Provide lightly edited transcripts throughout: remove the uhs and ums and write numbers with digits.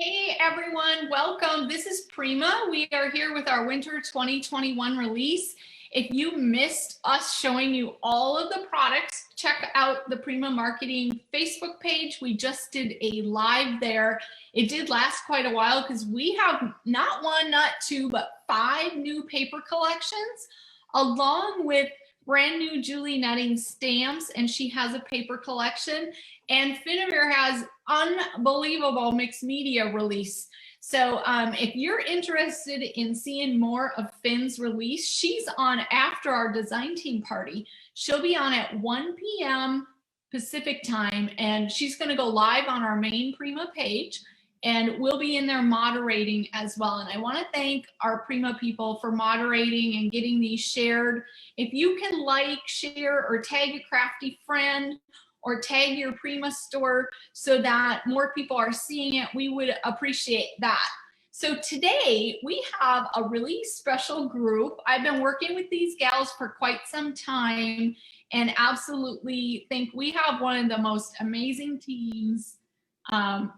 Hey everyone, welcome. This is Prima. We are here with our winter 2021 release. If you missed us showing you all of the products, check out the Prima Marketing Facebook page. We just did a live there. It did last quite a while because we have not one, not two, but 5 new paper collections, along with brand new Julie netting stamps, and she has a paper collection. And Finnabair has unbelievable mixed media release. So if you're interested in seeing more of Finn's release, she's on after our design team party. She'll be on at 1 p.m. Pacific time, and she's going to go live on our main Prima page, and we'll be in there moderating as well. And I want to thank our Prima people for moderating and getting these shared. If you can like, share, or tag a crafty friend, or tag your Prima store so that more people are seeing it, we would appreciate that. So today we have a really special group. I've been working with these gals for quite some time and absolutely think we have one of the most amazing teams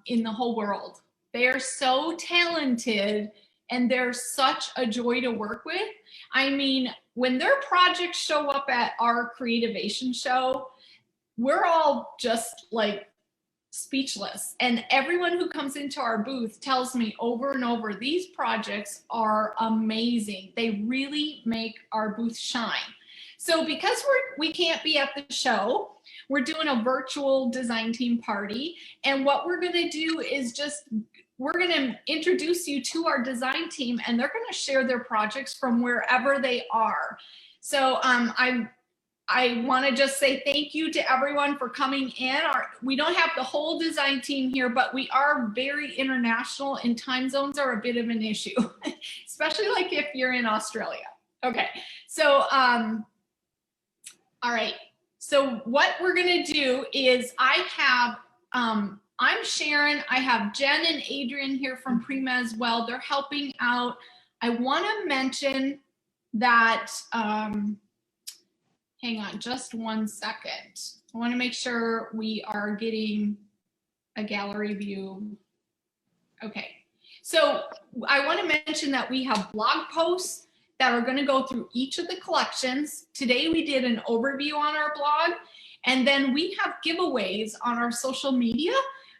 in the whole world. They are so talented and they're such a joy to work with. I mean, when their projects show up at our Creativation show, we're all just like speechless. And everyone who comes into our booth tells me over and over, these projects are amazing. They really make our booth shine. So because we can't be at the show, we're doing a virtual design team party. And what we're gonna do is we're gonna introduce you to our design team, and they're gonna share their projects from wherever they are. So I want to just say thank you to everyone for coming in. We don't have the whole design team here, but we are very international, and time zones are a bit of an issue, especially like if you're in Australia. Okay, so all right. So what we're going to do is I'm Sharon. I have Jen and Adrian here from Prima as well. They're helping out. I want to mention that hang on just 1 second. I want to make sure we are getting a gallery view. Okay, so I want to mention that we have blog posts that are going to go through each of the collections. Today we did an overview on our blog, and then we have giveaways on our social media.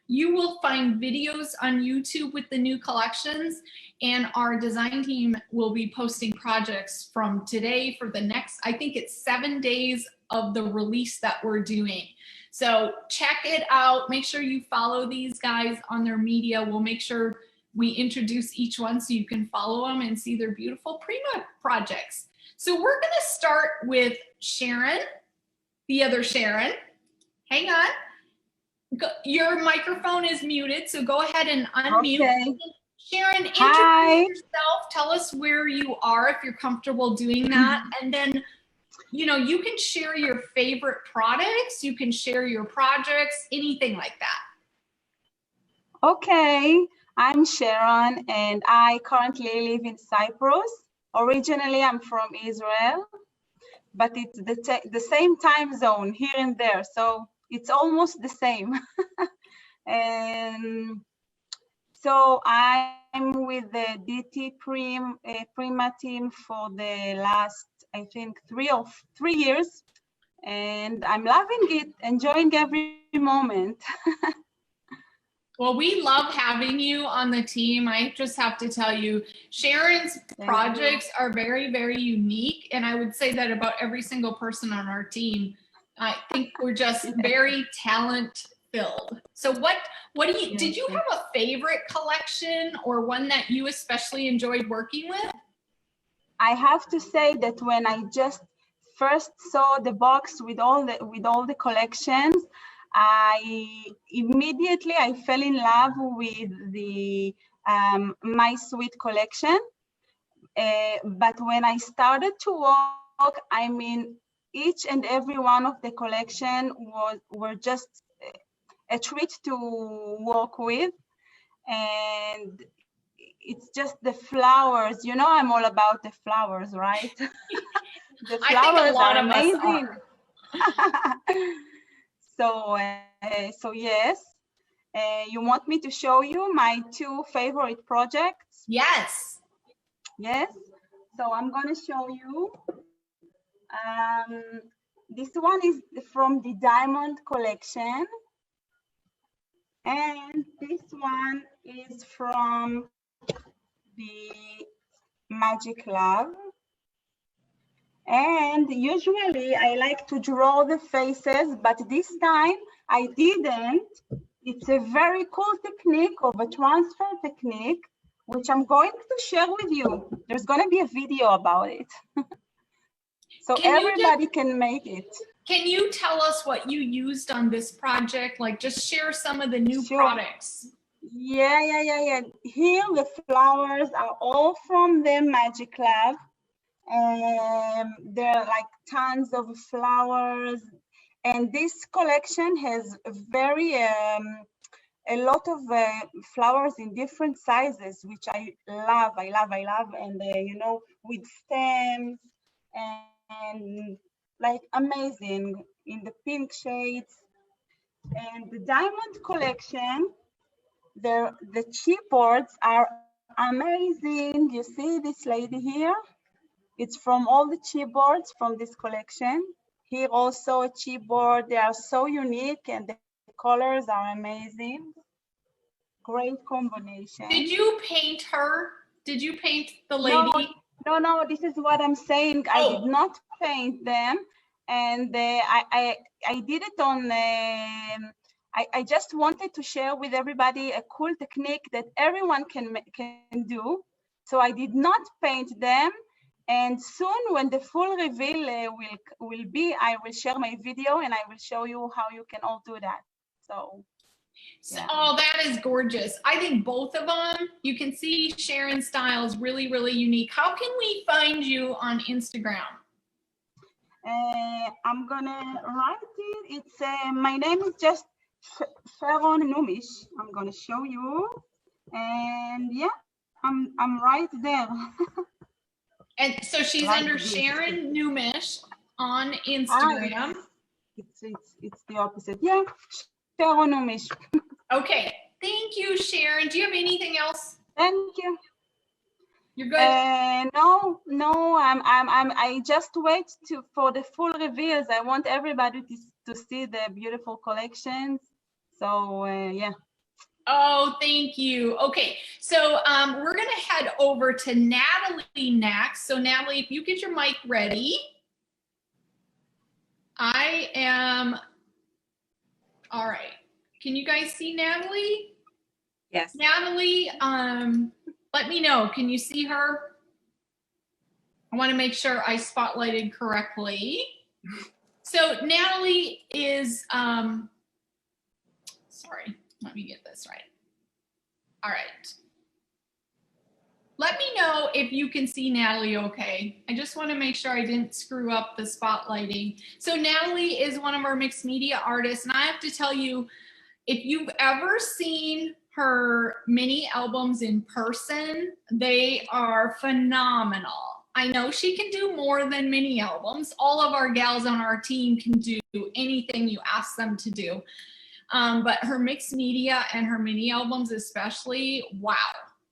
You will find videos on YouTube with the new collections, and our design team will be posting projects from today for the next, I think it's 7 days of the release that we're doing. So check it out. Make sure you follow these guys on their media. We'll make sure we introduce each one so you can follow them and see their beautiful Prima projects. So we're gonna start with Sharon, the other Sharon. Hang on. Your microphone is muted, so go ahead and unmute. Okay. Sharon, introduce yourself. Tell us where you are if you're comfortable doing that. And then, you know, you can share your favorite products, you can share your projects, anything like that. Okay, I'm Sharon and I currently live in Cyprus. Originally, I'm from Israel, but it's the same time zone here and there. So it's almost the same. And so I'm with the DT Prima team for the last, I think, 3 years. And I'm loving it, enjoying every moment. Well, we love having you on the team. I just have to tell you, Sharon's projects are very, very unique. And I would say that about every single person on our team. I think we're just very talent filled. So did you have a favorite collection or one that you especially enjoyed working with? I have to say that when I just first saw the box with all the collections, I fell in love with the My Sweet collection. But when I started to work, I mean, each and every one of the collection were just a treat to work with. And it's just the flowers, you know, I'm all about the flowers, right? The flowers are amazing. So yes, You want me to show you my 2 favorite projects? Yes. Yes. So I'm going to show you. This one is from the Diamond collection. And this one is from the Magic Love. And usually I like to draw the faces, but this time I didn't. It's a very cool technique of a transfer technique, which I'm going to share with you. There's going to be a video about it. So everybody can make it. Can you tell us what you used on this project? Like, just share some of the new products. Yeah. Here the flowers are all from the Magic Lab. There are like tons of flowers, and this collection has a lot of flowers in different sizes, which I love. And you know, with stems and like amazing in the pink shades. And the Diamond collection, the chipboards are amazing. You see this lady here? It's from all the chipboards from this collection. Here also a chipboard. They are so unique and the colors are amazing. Great combination. Did you paint her? Did you paint the lady? No, this is what I'm saying. Oh. I did not paint them. And I did it on, I just wanted to share with everybody a cool technique that everyone can do. So I did not paint them. And soon when the full reveal will be, I will share my video and I will show you how you can all do that. So. Yeah. Oh, that is gorgeous. I think both of them, you can see Sharon's style is really, really unique. How can we find you on Instagram? I'm gonna write it. It's my name is just Sharon Numish. I'm gonna show you, and yeah, I'm right there. And so she's Like under this. Sharon Numish on Instagram. It's the opposite. Yeah, Sharon Numish. Okay, thank you, Sharon. Do you have anything else? Thank you. You're good. No. I just wait for the full reveals. I want everybody to see the beautiful collections. So yeah. Oh, thank you. Okay, so we're gonna head over to Natalie next. So Natalie, if you get your mic ready. I am, all right. Can you guys see Natalie? Yes. Natalie, let me know. Can you see her? I want to make sure I spotlighted correctly. So Natalie is, sorry, let me get this right. All right. Let me know if you can see Natalie okay. I just want to make sure I didn't screw up the spotlighting. So Natalie is one of our mixed media artists, and I have to tell you, if you've ever seen her mini albums in person, they are phenomenal. I know she can do more than mini albums. All of our gals on our team can do anything you ask them to do. But her mixed media and her mini albums especially, wow,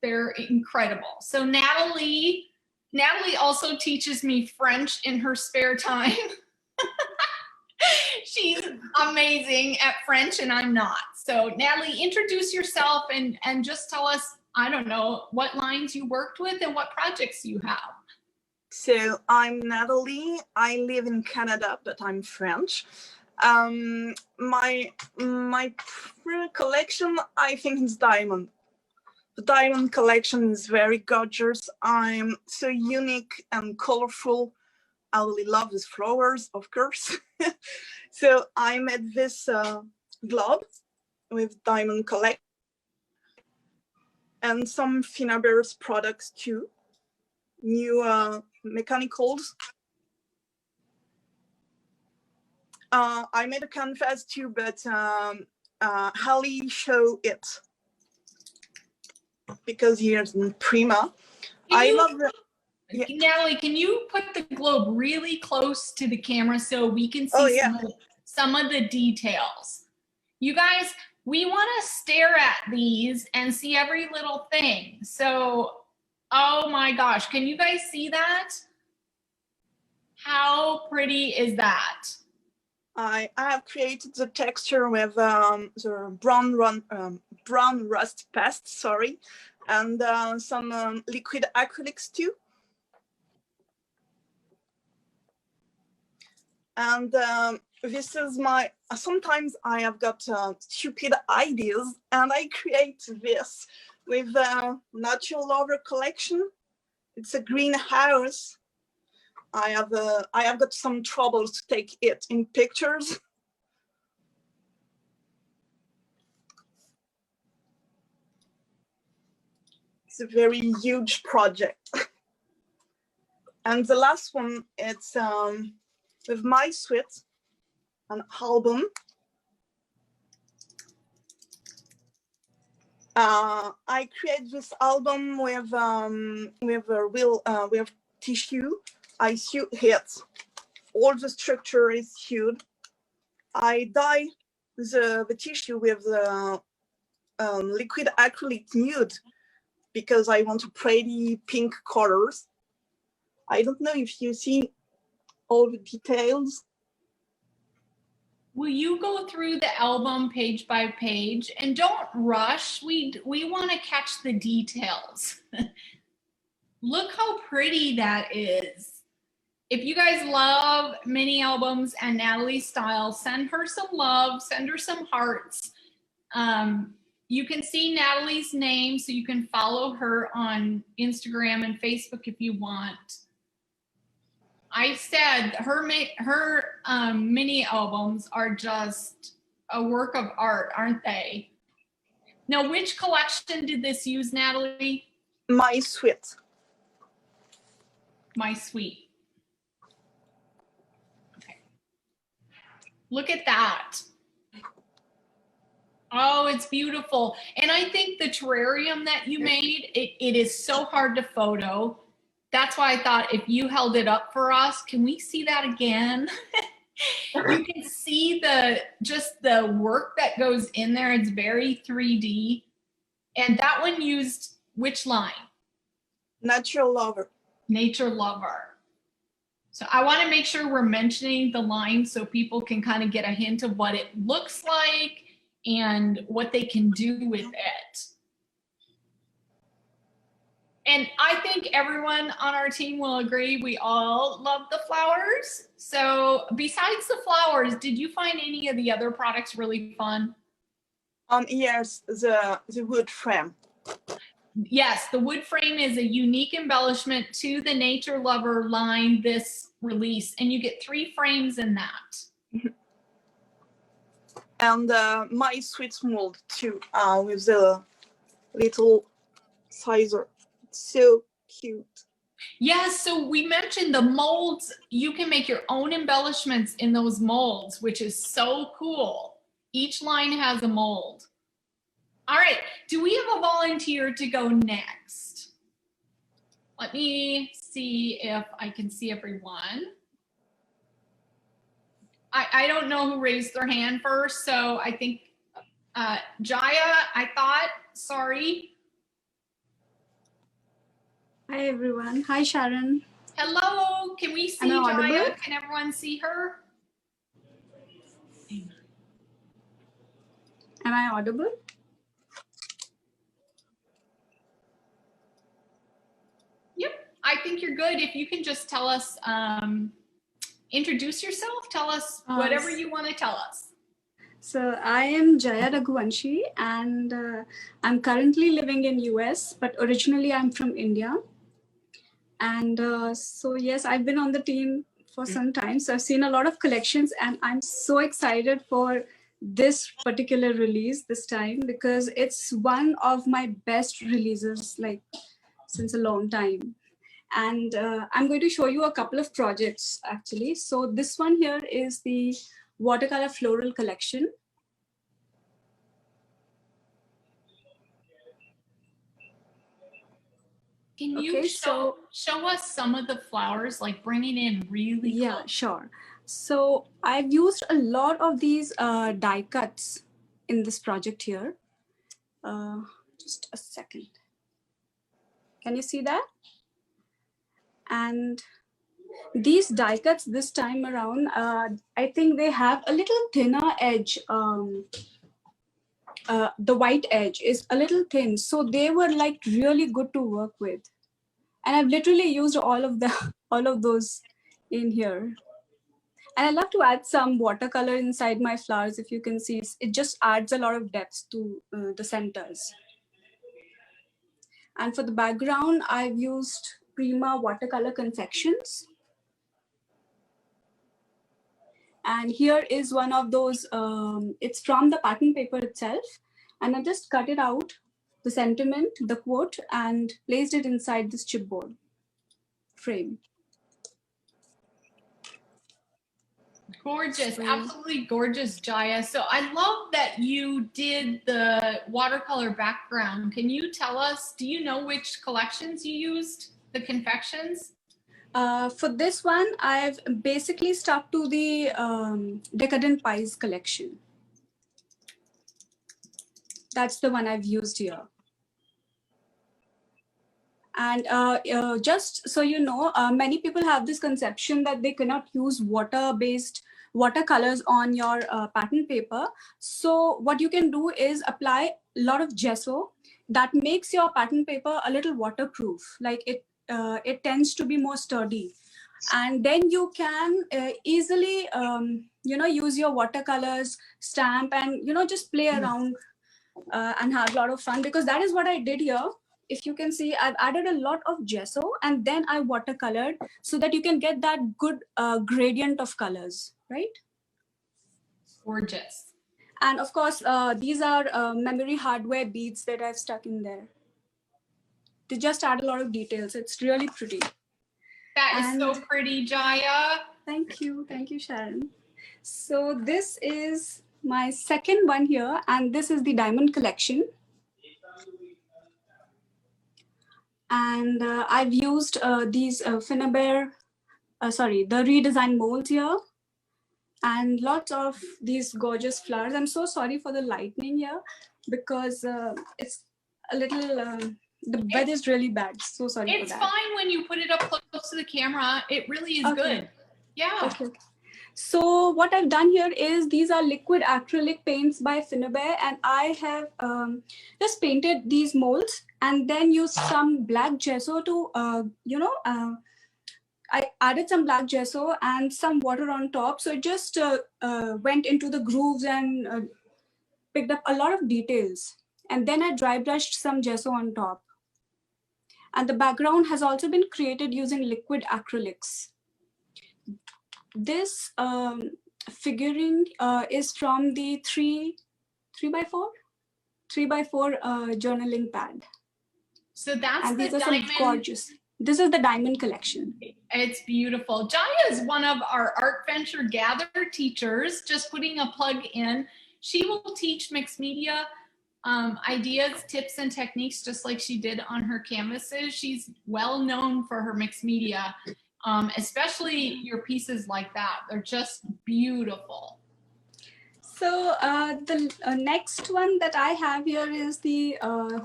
they're incredible. So Natalie also teaches me French in her spare time. She's amazing at French and I'm not. So Natalie, introduce yourself and just tell us, I don't know, what lines you worked with and what projects you have. So I'm Natalie. I live in Canada, but I'm French. My collection, I think, is Diamond. The Diamond collection is very gorgeous. I'm so unique and colorful. I really love these flowers, of course. So I made this globe with Diamond collection and some Finnabair's products too. New mechanicals. I made a canvas too, but Hallie showed it because here's in Prima. I love the. Yeah. Natalie, can you put the globe really close to the camera so we can see some of the details? You guys, We want to stare at these and see every little thing. So, oh my gosh, can you guys see that? How pretty is that? I have created the texture with the brown rust paste, sorry, and some liquid acrylics too. And this is my, sometimes I have got stupid ideas and I create this with the Natural Lover collection. It's a greenhouse. I have got some troubles to take it in pictures. It's a very huge project. And the last one, it's with my suite, an album. I create this album with tissue. I sew it. All the structure is sewed. I dye the tissue with the liquid acrylic nude because I want a pretty pink colors. I don't know if you see all the details. Will you go through the album page by page and don't rush? We want to catch the details. Look how pretty that is. If you guys love mini albums and Natalie's style, send her some love, send her some hearts. You can see Natalie's name, so you can follow her on Instagram and Facebook if you want. I said her mini albums are just a work of art, aren't they? Now, which collection did this use, Natalie? My suite. My suite. Okay. Look at that. Oh, it's beautiful. And I think the terrarium that you made, it is so hard to photo. That's why I thought if you held it up for us, can we see that again? You can see just the work that goes in there. It's very 3D. And that one used which line? Natural Lover. Nature Lover. So I want to make sure we're mentioning the line so people can kind of get a hint of what it looks like and what they can do with it. And I think everyone on our team will agree we all love the flowers. So besides the flowers, did you find any of the other products really fun? Yes, the wood frame. Yes, the wood frame is a unique embellishment to the Nature Lover line this release, and you get 3 frames in that. And my sweet mold too, with the little sizer. So cute. Yes, so we mentioned the molds. You can make your own embellishments in those molds, which is so cool. Each line has a mold. All right, do we have a volunteer to go next? Let me see if I can see everyone. I don't know who raised their hand first, so I think Jaya, I thought, sorry. Hi everyone. Hi Sharon. Hello, can we see Jaya? Can everyone see her? Am I audible? Yep, I think you're good. If you can just tell us, introduce yourself, tell us whatever you want to tell us. So I am Jaya Raghuvanshi and I'm currently living in US, but originally I'm from India. And so yes, I've been on the team for some time. So I've seen a lot of collections and I'm so excited for this particular release this time because it's one of my best releases like since a long time. And I'm going to show you a couple of projects actually. So this one here is the watercolor floral collection. Can you show us some of the flowers, like bringing in really Yeah, close? sure. So I've used a lot of these die cuts in this project here. Just a second. Can you see that? And these die cuts this time around, I think they have a little thinner edge. The white edge is a little thin, so they were like really good to work with. And I've literally used all of those in here. And I love to add some watercolor inside my flowers. If you can see, it just adds a lot of depth to the centers. And for the background, I've used Prima watercolor confections. And here is one of those, it's from the pattern paper itself. And I just cut it out, the sentiment, the quote, and placed it inside this chipboard frame. Gorgeous, absolutely gorgeous, Jaya. So I love that you did the watercolor background. Can you tell us, do you know which collections you used, the confections? For this one, I've basically stuck to the Decadent Pies collection. That's the one I've used here. And just so you know, many people have this conception that they cannot use water-based watercolors on your pattern paper. So what you can do is apply a lot of gesso that makes your pattern paper a little waterproof. Like it tends to be more sturdy. And then you can easily, use your watercolors, stamp, and, just play around and have a lot of fun, because that is what I did here. If you can see, I've added a lot of gesso and then I watercolored so that you can get that good gradient of colors, right? Gorgeous. And of course, these are memory hardware beads that I've stuck in there. They just add a lot of details. It's really pretty. That is so pretty, Jaya. Thank you, Sharon. So this is my second one here, and this is the diamond collection. And I've used these Finnabair, the Redesign Moulds here, and lots of these gorgeous flowers. I'm so sorry for the lightning here, because it's a little, the weather is really bad. So sorry for that. It's fine when you put it up close to the camera. It really is good. Yeah. Okay. So what I've done here is, these are liquid acrylic paints by Finnabair, and I have just painted these molds and then used some black gesso to, I added some black gesso and some water on top. So it just went into the grooves and picked up a lot of details. And then I dry brushed some gesso on top. And the background has also been created using liquid acrylics. This figuring is from the 3x4 journaling pad. So that's and the these are diamond. some gorgeous. This is the diamond collection. It's beautiful. Jaya is one of our Art Venture Gather teachers. Just putting a plug in. She will teach mixed media ideas, tips, and techniques, just like she did on her canvases. She's well known for her mixed media. Especially your pieces like that. They're just beautiful. So the next one that I have here is the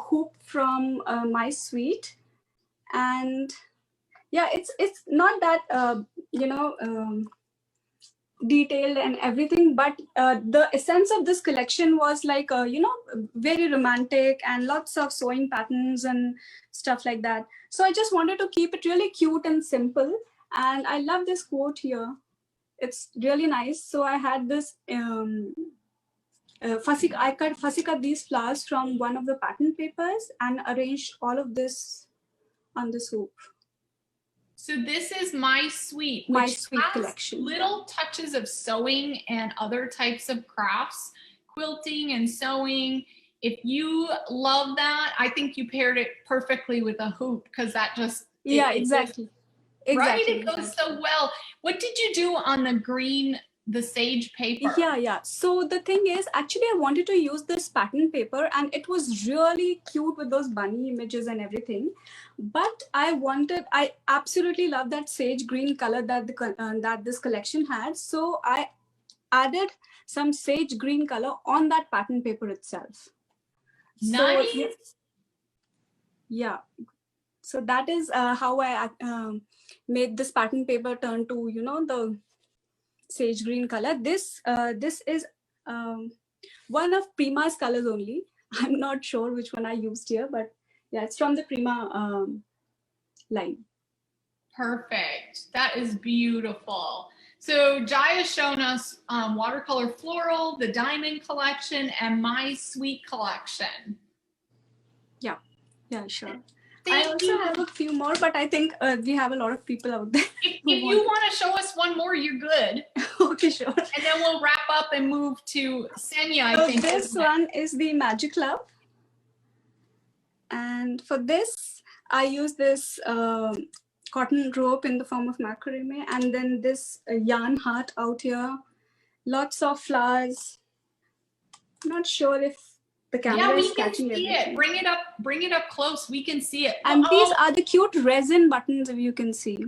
hoop from My Suite. And yeah, it's not that, detailed and everything, but the essence of this collection was like, very romantic and lots of sewing patterns and stuff like that. So I just wanted to keep it really cute and simple. And I love this quote here. It's really nice. So I had this, I fussy cut these flowers from one of the pattern papers and arranged all of this on this hoop. So this is My Suite, which My Suite has collection. Little touches of sewing and other types of crafts, quilting and sewing. If you love that, I think you paired it perfectly with a hoop, because that just exactly. Right, it goes so well. What did you do on the green, the sage paper? Yeah. So the thing is, actually, I wanted to use this pattern paper, and it was really cute with those bunny images and everything. But I absolutely love that sage green color that that this collection had. So I added some sage green color on that pattern paper itself. Nice. So, yeah. So that is how I made this pattern paper turn to, the sage green color. This is one of Prima's colors only. I'm not sure which one I used here, but yeah, it's from the Prima line. Perfect. That is beautiful. So Jaya's shown us watercolor floral, the diamond collection, and my sweet collection. Yeah, sure. Thank I also you. have a few more, but I think we have a lot of people out there. If you want to show us one more, you're good. Okay, sure. And then we'll wrap up and move to Senya, I So think. this one is the Magic Love. And for this, I use this cotton rope in the form of macrame, and then this yarn heart out here, lots of flowers. Not sure if the camera is catching everything. Yeah, we can see it. Bring it up close. We can see it. And these are the cute resin buttons, if you can see.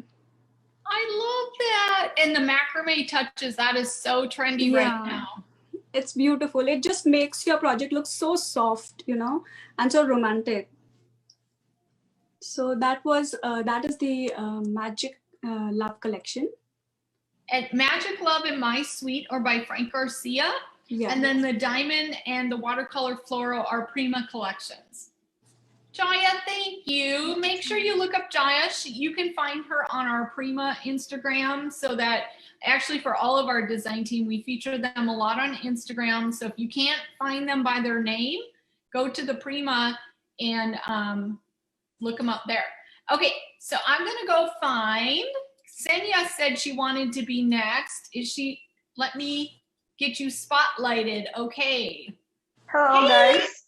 I love that. And the macrame touches, that is so trendy right now. It's beautiful. It just makes your project look so soft, and so romantic. So that is the Magic Love collection. And Magic Love and My Sweet are by Frank Garcia. Yeah. And then the diamond and the watercolor floral are Prima collections. Jaya, thank you. Make sure you look up Jaya. You can find her on our Prima Instagram, so that actually for all of our design team, we feature them a lot on Instagram. So if you can't find them by their name, go to the Prima and look them up there. Okay, so I'm gonna go find, Senya said she wanted to be next. Let me get you spotlighted. Okay. Hello, guys.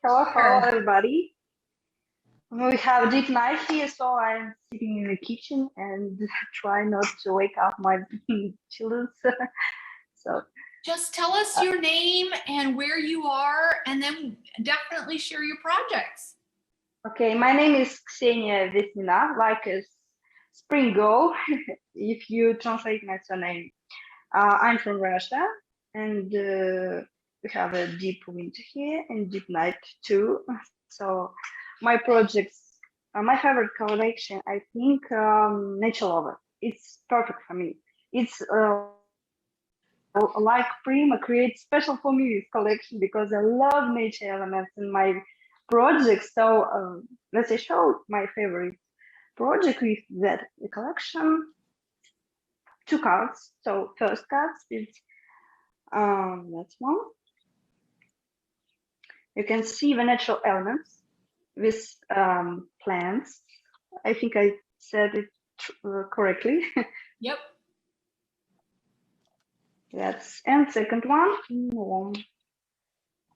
Hello, everybody. We have deep night here, so I'm sitting in the kitchen and try not to wake up my children. So just tell us your name and where you are, and then definitely share your projects. Okay, my name is Ksenia Vesnina, like a spring girl, if you translate my surname. I'm from Russia, and we have a deep winter here and deep night too. So my projects, my favorite collection, I think, Nature Lover. It's perfect for me. It's like Prima creates special for me this collection because I love nature elements in my projects. So let's say show my favorite project with that collection. 2 cards. So first cards is that's one. You can see the natural elements with plants. I think I said it correctly. Yep. And second one,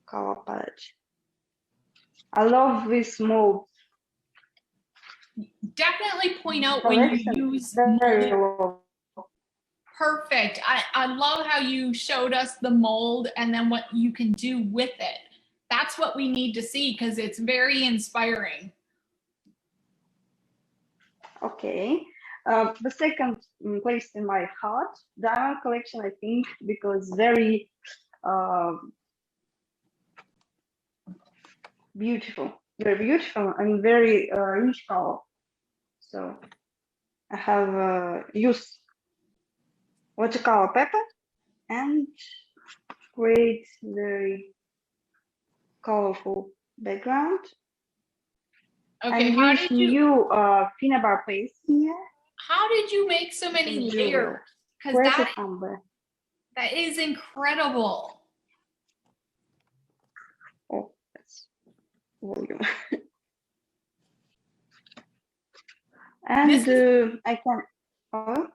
color palette. I love this mold. Definitely point out when you use mold. Perfect. I love how you showed us the mold and then what you can do with it. That's what we need to see because it's very inspiring. Okay. The second place in my heart, diamond collection, I think, because very beautiful and very rich color. So I have used watercolor paper and create very colorful background. Okay, how did you Finnabair paste here? How did you make so many layers? Because that is incredible. Oh, that's volume. And I can. Oh.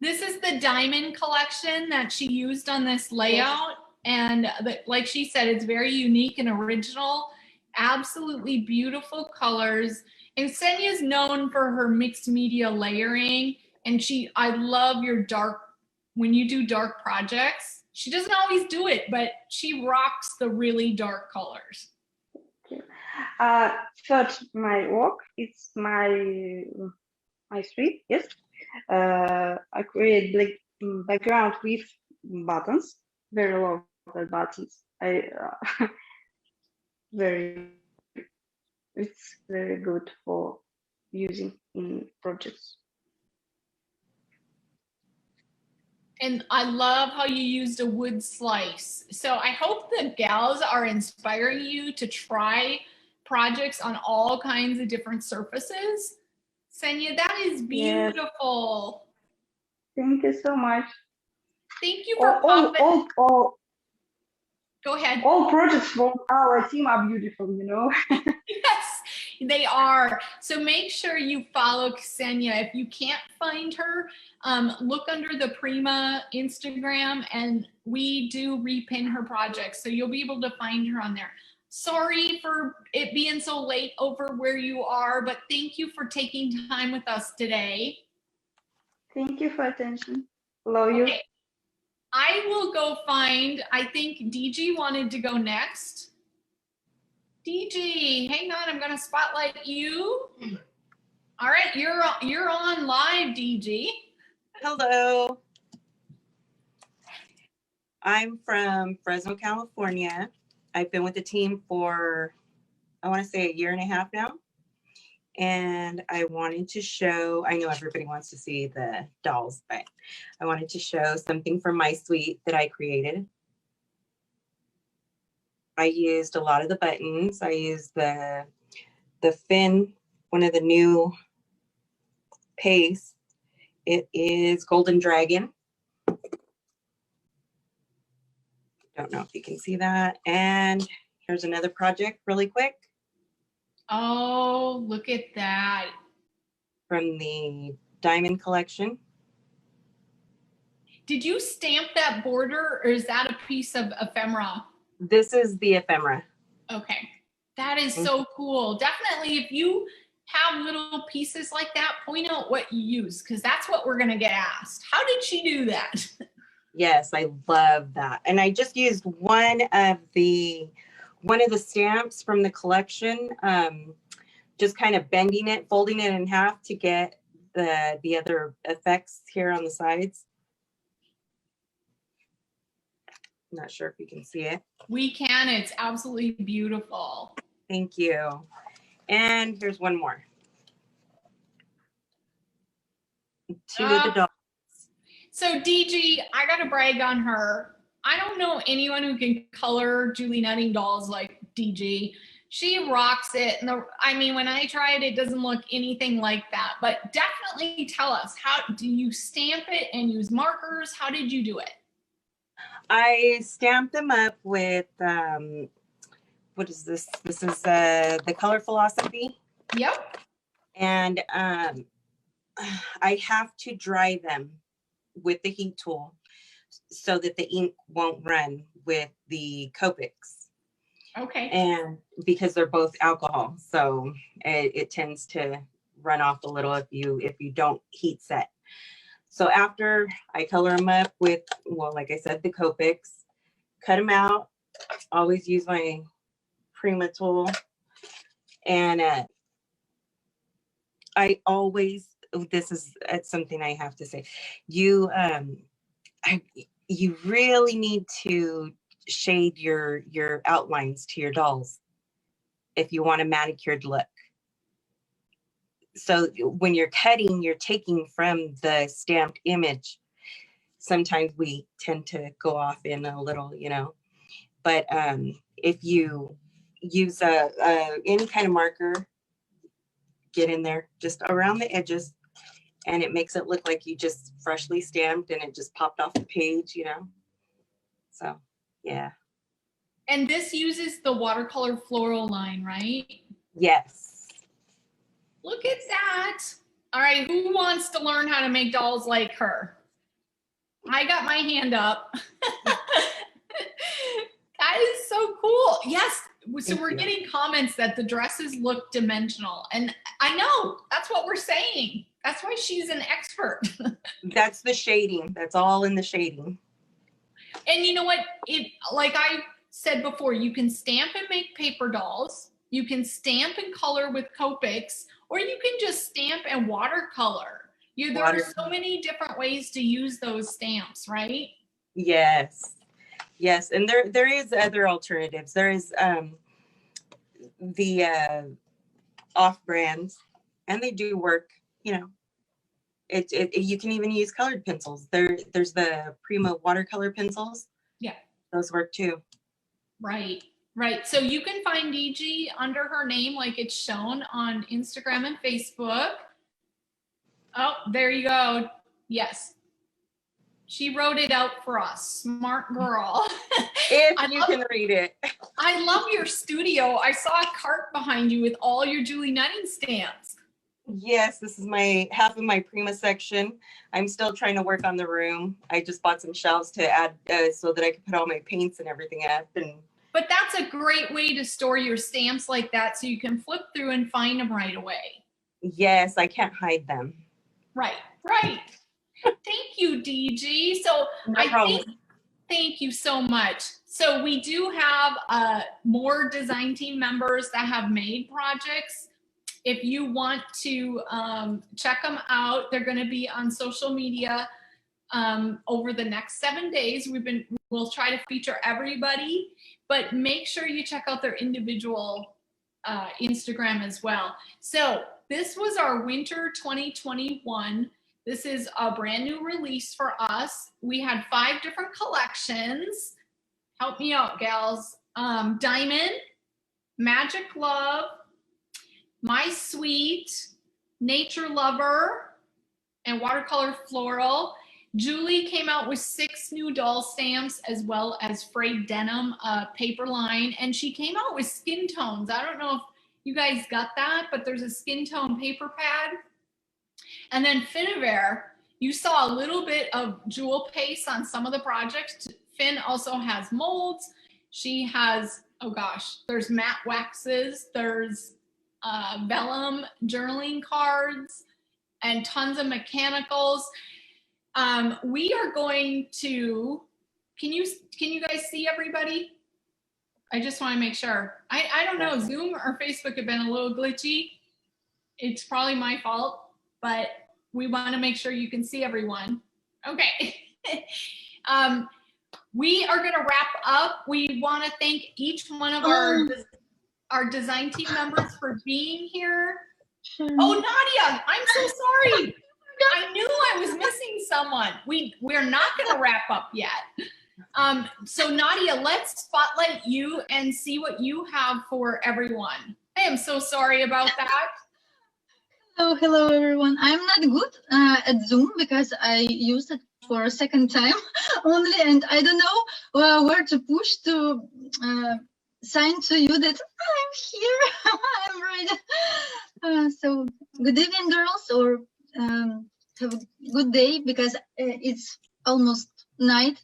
This is the diamond collection that she used on this layout. And like she said, it's very unique and original. Absolutely beautiful colors. And Ksenia is known for her mixed media layering. And I love your when you do dark projects. She doesn't always do it, but she rocks the really dark colors. Okay. First, my work, it's my street, yes. I create background with buttons, very low buttons. Very, it's very good for using in projects. And I love how you used a wood slice. So I hope the gals are inspiring you to try projects on all kinds of different surfaces. Senya, that is beautiful. Yes. Thank you so much. Thank you for popping. Go ahead. All projects from our team are beautiful, you know. Yes, they are. So make sure you follow Ksenia. If you can't find her, look under the Prima Instagram, and we do repin her projects. So you'll be able to find her on there. Sorry for it being so late over where you are, but thank you for taking time with us today. Thank you for attention. Love you. Okay. I will go find, I think DG wanted to go next. DG, hang on, I'm gonna spotlight you. All right, you're on live, DG. Hello. I'm from Fresno, California. I've been with the team for, I want to say, 1.5 years now. And I wanted to show, I know everybody wants to see the dolls, but I wanted to show something from my suite that I created. I used a lot of the buttons. I used the Finn, one of the new pastes. It is Golden Dragon. Don't know if you can see that. And here's another project really quick. Oh, look at that. From the Diamond Collection. Did you stamp that border, or is that a piece of ephemera? This is the ephemera. Okay, that is so cool. Definitely, if you have little pieces like that, point out what you use, because that's what we're gonna get asked. How did she do that? Yes, I love that. And I just used one of the stamps from the collection, just kind of bending it, folding it in half to get the other effects here on the sides. I'm not sure if you can see it. We can. It's absolutely beautiful. Thank you. And here's one more. Two of the dolls. So DG, I gotta brag on her. I don't know anyone who can color Julie Nutting dolls like DG. She rocks it. And I mean, when I try it, it doesn't look anything like that. But definitely tell us, how do you stamp it and use markers? How did you do it? I stamped them up with, what is this? This is the Color Philosophy. Yep. And I have to dry them with the heat tool so that the ink won't run with the Copics. Okay. And because they're both alcohol, so it tends to run off a little if you don't heat set. So after I color them up with, well, like I said, the Copics, cut them out, always use my Prima tool. And I always, this is something I have to say, you really need to shade your outlines to your dolls if you want a manicured look. So when you're cutting, you're taking from the stamped image. Sometimes we tend to go off in a little, but if you use any kind of marker, get in there just around the edges, and it makes it look like you just freshly stamped and it just popped off the page, So, yeah. And this uses the watercolor floral line, right? Yes. Look at that. All right, who wants to learn how to make dolls like her? I got my hand up. That is so cool. Yes. So we're getting comments that the dresses look dimensional. And I know, that's what we're saying. That's why she's an expert. That's the shading. That's all in the shading. And you know what? Like I said before, you can stamp and make paper dolls. You can stamp and color with Copics, or you can just stamp and watercolor. There are so many different ways to use those stamps, right? Yes. Yes. And there is other alternatives. There is the off brands, and they do work, you know. You can even use colored pencils. There's the Prima watercolor pencils. Yeah. Those work too. Right. Right. So you can find DG under her name, like it's shown on Instagram and Facebook. Oh, there you go. Yes. She wrote it out for us. Smart girl. If you can read it. I love your studio. I saw a cart behind you with all your Julie Nutting stamps. Yes, this is half of my Prima section. I'm still trying to work on the room. I just bought some shelves to add so that I could put all my paints and everything up. But that's a great way to store your stamps like that, so you can flip through and find them right away. Yes, I can't hide them. Right, right. Thank you, DG. So No problem. Thank you so much. So we do have more design team members that have made projects. If you want to check them out, they're going to be on social media over the next 7 days. We'll try to feature everybody, but make sure you check out their individual Instagram as well. So this was our winter 2021. This is a brand new release for us. We had 5 different collections. Help me out, gals. Diamond, Magic Love, My Sweet, Nature Lover, and Watercolor Floral. Julie came out with 6 new doll stamps, as well as frayed denim paper line, and she came out with skin tones. I don't know if you guys got that, but there's a skin tone paper pad. And then Finnabair, you saw a little bit of jewel paste on some of the projects. Finn also has molds. She has, oh gosh, there's matte waxes, there's vellum journaling cards, and tons of mechanicals. We are going to, can you guys see everybody? I just want to make sure. I don't know, Zoom or Facebook have been a little glitchy. It's probably my fault, but we want to make sure you can see everyone. Okay. We are going to wrap up. We want to thank each one of our design team members for being here. Oh, Nadia, I'm so sorry. I knew I was missing someone. We're not going to wrap up yet. So Nadia, let's spotlight you and see what you have for everyone. I am so sorry about that. Hello everyone. I'm not good at Zoom because I used it for a second time only, and I don't know where to push to sign to you that I'm here. I'm ready. So good evening, girls, or have a good day, because it's almost night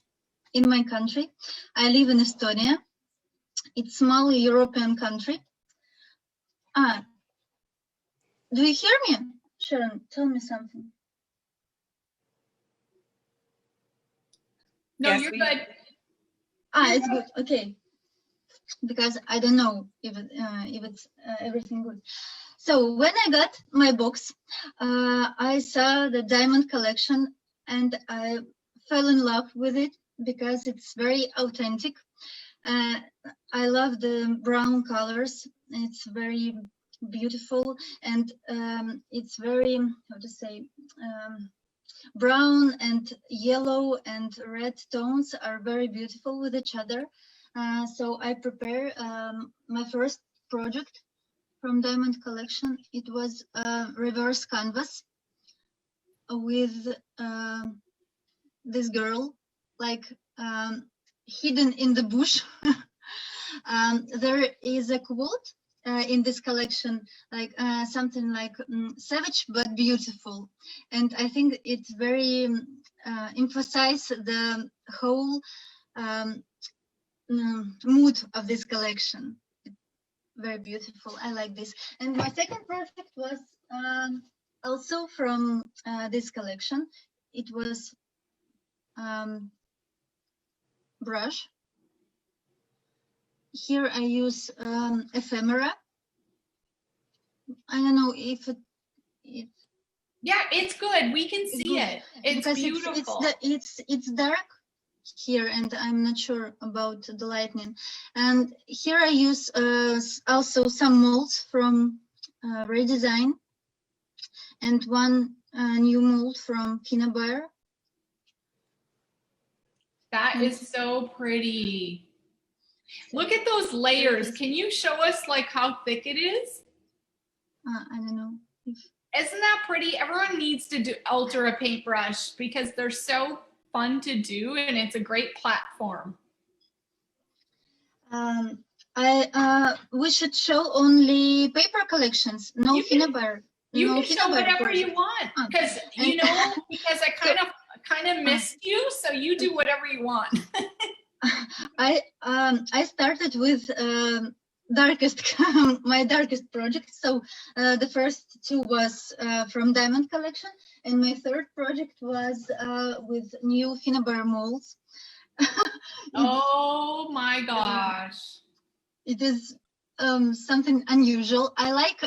in my country. I live in Estonia. It's a small European country. Do you hear me? Sharon, tell me something. No, Yes, you're good. It's good. Okay, because I don't know if it's everything good. So when I got my box, I saw the diamond collection and I fell in love with it because it's very authentic. I love the brown colors. It's very beautiful, and it's very, how to say, brown and yellow and red tones are very beautiful with each other. So I prepare my first project from diamond collection. It was a reverse canvas with this girl, like hidden in the bush. There is a quote in this collection, like something like savage but beautiful, and I think it's very emphasize the whole mood of this collection. Very beautiful. I like this. And my second project was also from this collection. It was brush. Here I use ephemera. I don't know if it Yeah, it's good. We can see it. It's beautiful. It's dark here, and I'm not sure about the lightning. And here I use also some molds from Redesign, and one new mold from Finnabair. That is so pretty. Look at those layers. Can you show us like how thick it is? I don't know. Isn't that pretty? Everyone needs to alter a paintbrush because they're so fun to do, and it's a great platform. We should show only paper collections, no Finnabair. You no can show whatever you want, because you know, because I kind of missed you, so you do whatever you want. I started with my darkest project. So the first two was from Diamond Collection, and my third project was with new Finnabair molds. Oh my gosh! It is something unusual. I like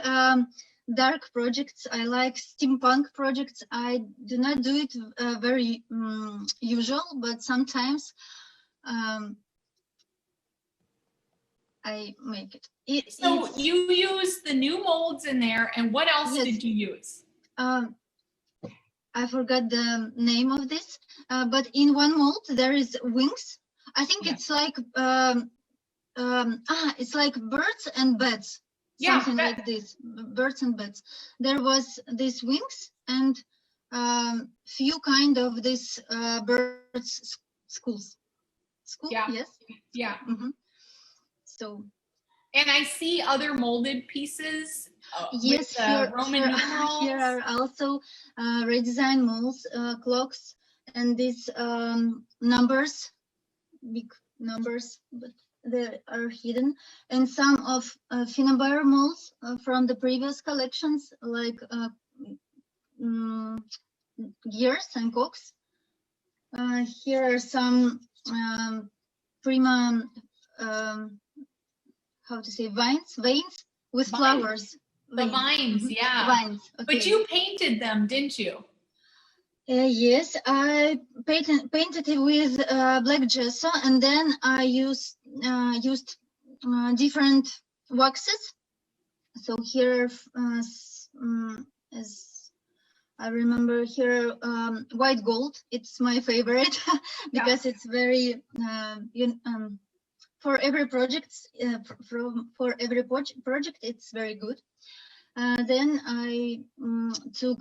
dark projects. I like steampunk projects. I do not do it very usual, but sometimes I make it. So you use the new molds in there, and what else did you use? I forgot the name of this, but in one mold there is wings. I think it's like it's like birds and beds. Something like this, birds and beds. There was these wings and few kind of this birds schools. Yes. Yeah. Mm-hmm. So. And I see other molded pieces. Yes, with, Roman numerals. Here are also redesign molds, clocks, and these numbers, big numbers, but they are hidden. And some of Finnabair molds from the previous collections, like gears and cocks. Here are some Prima, how to say, veins with flowers. The vines, yeah. Vines. Okay. But you painted them, didn't you? Yes, I painted it with black gesso, and then I used different waxes. So here, as I remember here, white gold. It's my favorite because it's very for every project. For every project, it's very good. Then I took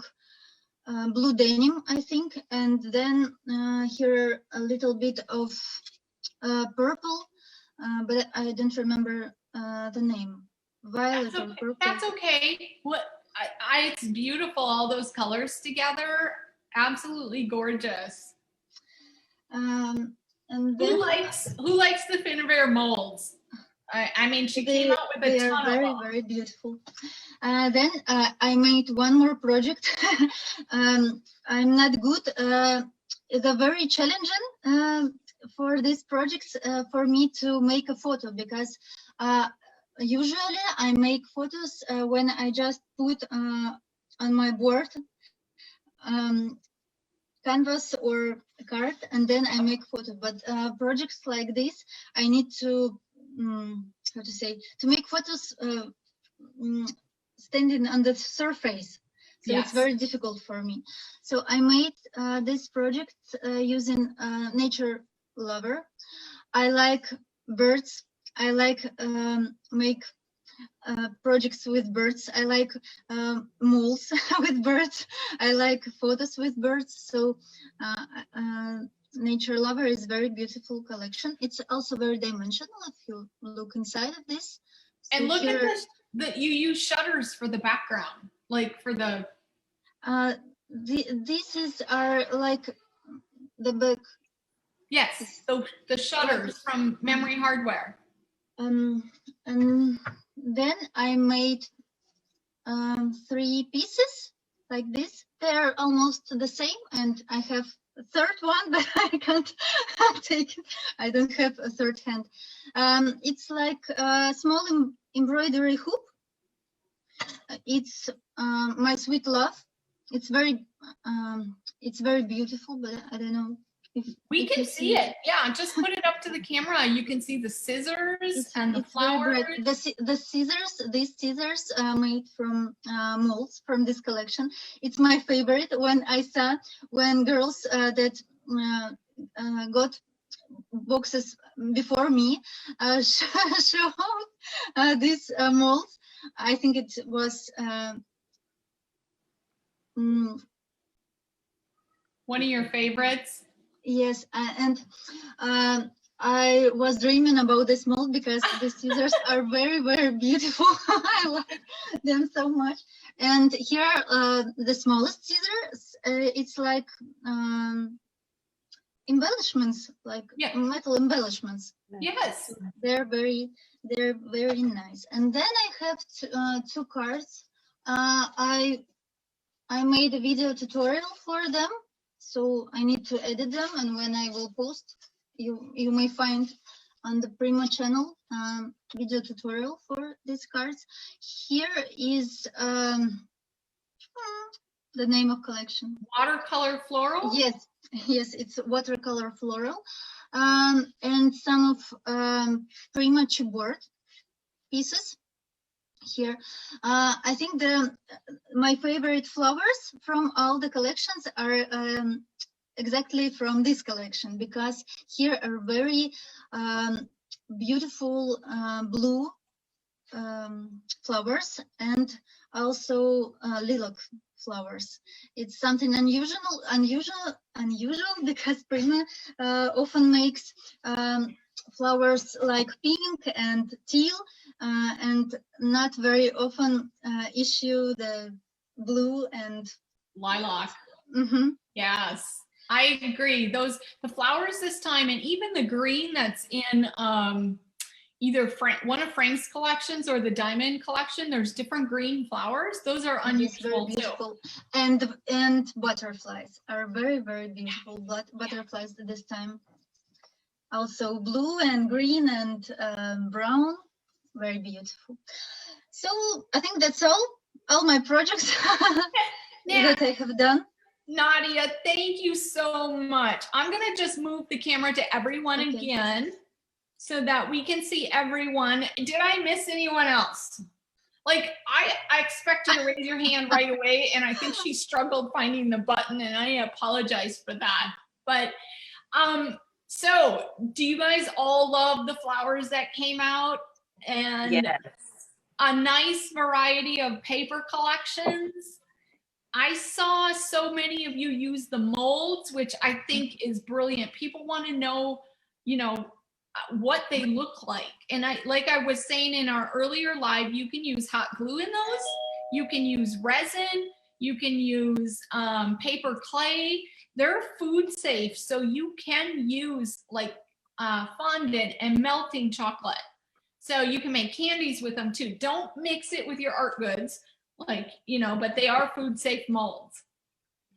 blue denim, I think, and then here a little bit of purple, but I don't remember the name. Violet or purple. That's okay. It's beautiful, all those colors together. Absolutely gorgeous. And then, who likes the Finnabair molds? I mean, she came out with a ton of them. They are very beautiful. Then I made one more project. I'm not good. It's very challenging for these projects for me to make a photo, because usually I make photos when I just put on my board canvas or card, and then I make photo. But projects like this, I need to how to say, to make photos standing on the surface. So it's very difficult for me. So I made this project using Nature Lover. I like birds. I like make projects with birds. I like molds with birds. I like photos with birds. So Nature Lover is very beautiful collection. It's also very dimensional if you look inside of this. So and look at this, that you use shutters for the background, like for the. These are like the book. Yes, so the shutters from Memory Hardware. And then I made 3 pieces like this. They're almost the same, and I have a third one, but I can't take it. I don't have a third hand. It's like a small embroidery hoop. It's my sweet love. It's very beautiful, but I don't know We if can you see it. Yeah, just put it up to the camera. You can see the scissors and the it's very flowers. bright. The scissors, these scissors made from molds from this collection. It's my favorite. When I saw when girls that got boxes before me showed these molds, I think it was One of your favorites. yes, and I was dreaming about this mold because the scissors are very, very beautiful. I like them so much. And here are the smallest scissors. It's like embellishments, like metal embellishments. Yes. They're very nice. And then I have two cards. I made a video tutorial for them, so I need to edit them, and when I will post, you may find on the Prima channel video tutorial for these cards. Here is the name of collection. Watercolor floral? Yes, it's watercolor floral, and some of Prima chipboard pieces. Here, I think my favorite flowers from all the collections are exactly from this collection, because here are very beautiful blue flowers and also lilac flowers. It's something unusual because Prima often makes flowers like pink and teal, and not very often issue the blue and lilac. Mm-hmm. Yes, I agree. The flowers this time, and even the green that's in either one of Frank's collections or the diamond collection, there's different green flowers. Those are unusual, very beautiful too. And butterflies are very, very beautiful. Butterflies this time. Also blue and green and brown, very beautiful. So I think that's all my projects that I have done. Nadia, thank you so much. I'm gonna just move the camera to everyone again so that we can see everyone. Did I miss anyone else? Like, I expect you to raise your hand right away, and I think she struggled finding the button, and I apologize for that. But so do you guys all love the flowers that came out? And yes. A nice variety of paper collections. I saw so many of you use the molds, which I think is brilliant. People want to know, what they look like. And like I was saying in our earlier live, you can use hot glue in those. You can use resin. You can use paper clay. They're food safe, so you can use like fondant and melting chocolate. So you can make candies with them too. Don't mix it with your art goods, but they are food safe molds.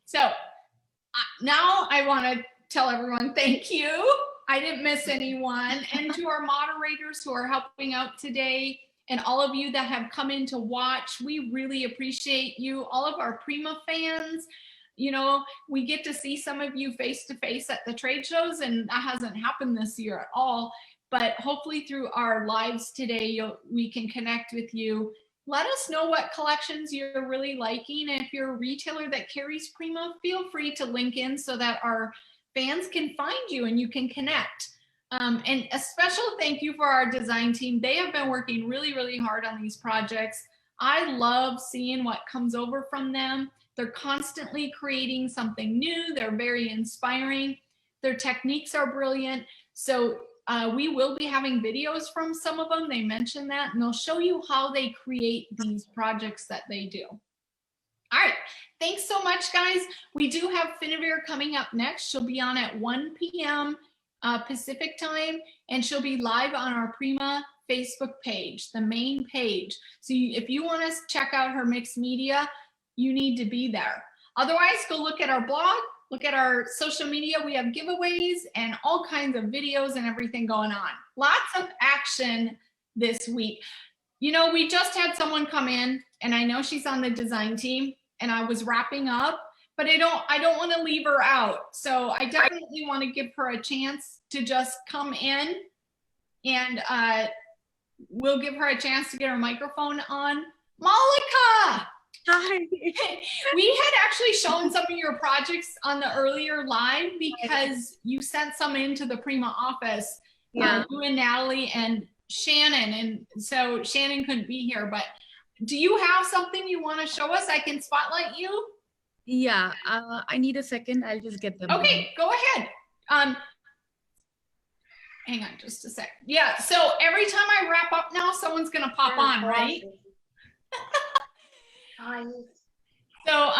So now I want to tell everyone thank you. I didn't miss anyone. And to our moderators who are helping out today, and all of you that have come in to watch, we really appreciate you. All of our Prima fans, we get to see some of you face to face at the trade shows, and that hasn't happened this year at all. But hopefully through our lives today, we can connect with you. Let us know what collections you're really liking. And if you're a retailer that carries Prima, feel free to link in so that our fans can find you and you can connect. And a special thank you for our design team. They have been working really, really hard on these projects. I love seeing what comes over from them. They're constantly creating something new. They're very inspiring. Their techniques are brilliant. So we will be having videos from some of them. They mentioned that, and they'll show you how they create these projects that they do. All right, thanks so much, guys. We do have Finnabair coming up next. She'll be on at 1 p.m. Pacific time, and she'll be live on our Prima Facebook page, the main page. So if you want to check out her mixed media, you need to be there. Otherwise, go look at our blog, look at our social media. We have giveaways and all kinds of videos and everything going on. Lots of action this week. We just had someone come in, and I know she's on the design team, and I was wrapping up, but I don't want to leave her out. So I definitely want to give her a chance to just come in, and we'll give her a chance to get her microphone on. Malika! Hi. We had actually shown some of your projects on the earlier live because you sent some into the Prima office. Yeah. You and Natalie and Shannon, and so Shannon couldn't be here, but do you have something you want to show us? I can spotlight you. Yeah. I need a second. I'll just get them. Okay, go ahead. Hang on just a sec. Yeah, so every time I wrap up now, someone's gonna pop on, right? So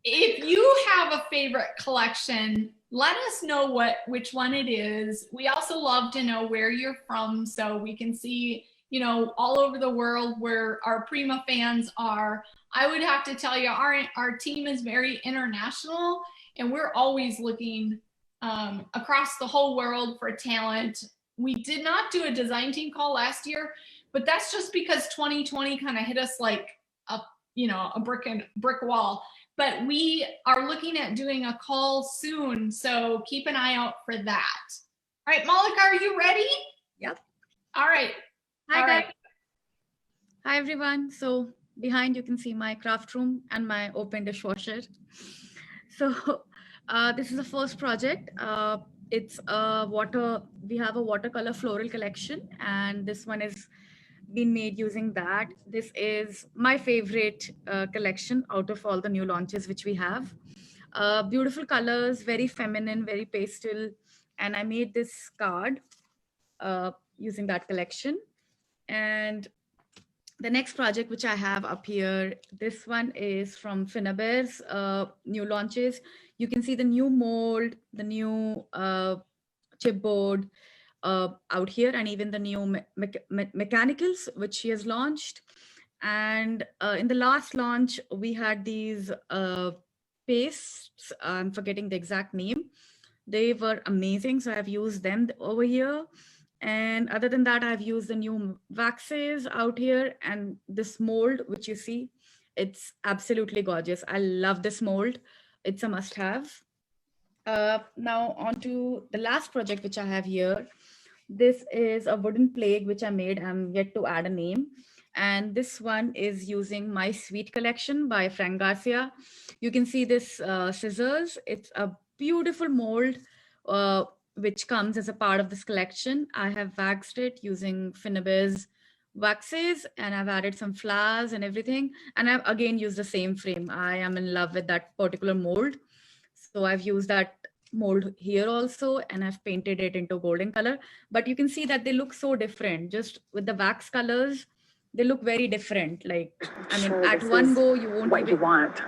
if you have a favorite collection, let us know which one it is. We also love to know where you're from so we can see, you know, all over the world where our Prima fans are. I would have to tell you, our team is very international, and we're always looking across the whole world for talent. We did not do a design team call last year, but that's just because 2020 kind of hit us like a brick wall. But we are looking at doing a call soon, so keep an eye out for that. All right, Malika, are you ready? Yep. All right. Hi, All guys. right. Hi, everyone. So behind you can see my craft room and my open dishwasher. So this is the first project. It's we have a watercolor floral collection, and this one is been made using that. This is my favorite collection out of all the new launches which we have. Beautiful colors, very feminine, very pastel. And I made this card using that collection. And the next project which I have up here, this one is from Finnabair's new launches. You can see the new mold, the new chipboard out here, and even the new mechanicals which she has launched. And in the last launch, we had these pastes. I'm forgetting the exact name. They were amazing, so I've used them over here. And other than that, I've used the new waxes out here, and this mold, which you see, it's absolutely gorgeous. I love this mold. It's a must-have. Now on to the last project which I have here. This is a wooden plague which I made. I'm yet to add a name. And this one is using my Sweet collection by Frank Garcia. You can see this scissors. It's a beautiful mold which comes as a part of this collection. I have waxed it using Finnabair's waxes, and I've added some flowers and everything. And I've again used the same frame. I am in love with that particular mold. So I've used that mold here also, and I've painted it into golden color. But you can see that they look so different. Just with the wax colors, they look very different. Like, I mean, at one go, you won't what you want.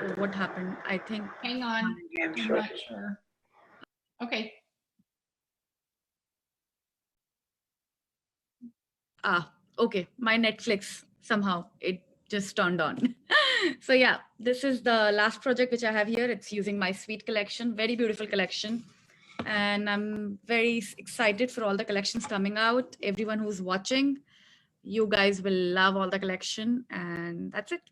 Oh, what happened? I think. Hang on. I'm not sure. Okay. Okay. My Netflix, somehow it just turned on. So yeah, this is the last project which I have here. It's using my Sweet collection, very beautiful collection. And I'm very excited for all the collections coming out. Everyone who's watching, you guys will love all the collection, and that's it.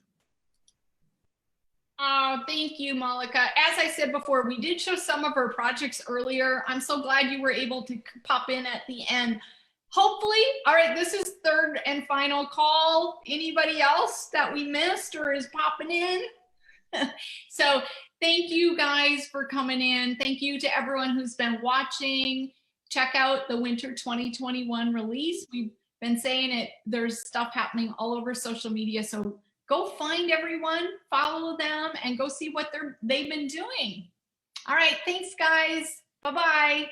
Oh, thank you, Malika. As I said before, we did show some of her projects earlier. I'm so glad you were able to pop in at the end. Hopefully, all right, this is third and final call. Anybody else that we missed or is popping in? So thank you guys for coming in. Thank you to everyone who's been watching. Check out the Winter 2021 release. We've been saying it, there's stuff happening all over social media. So go find everyone, follow them, and go see what they've been doing. All right, thanks guys. Bye-bye.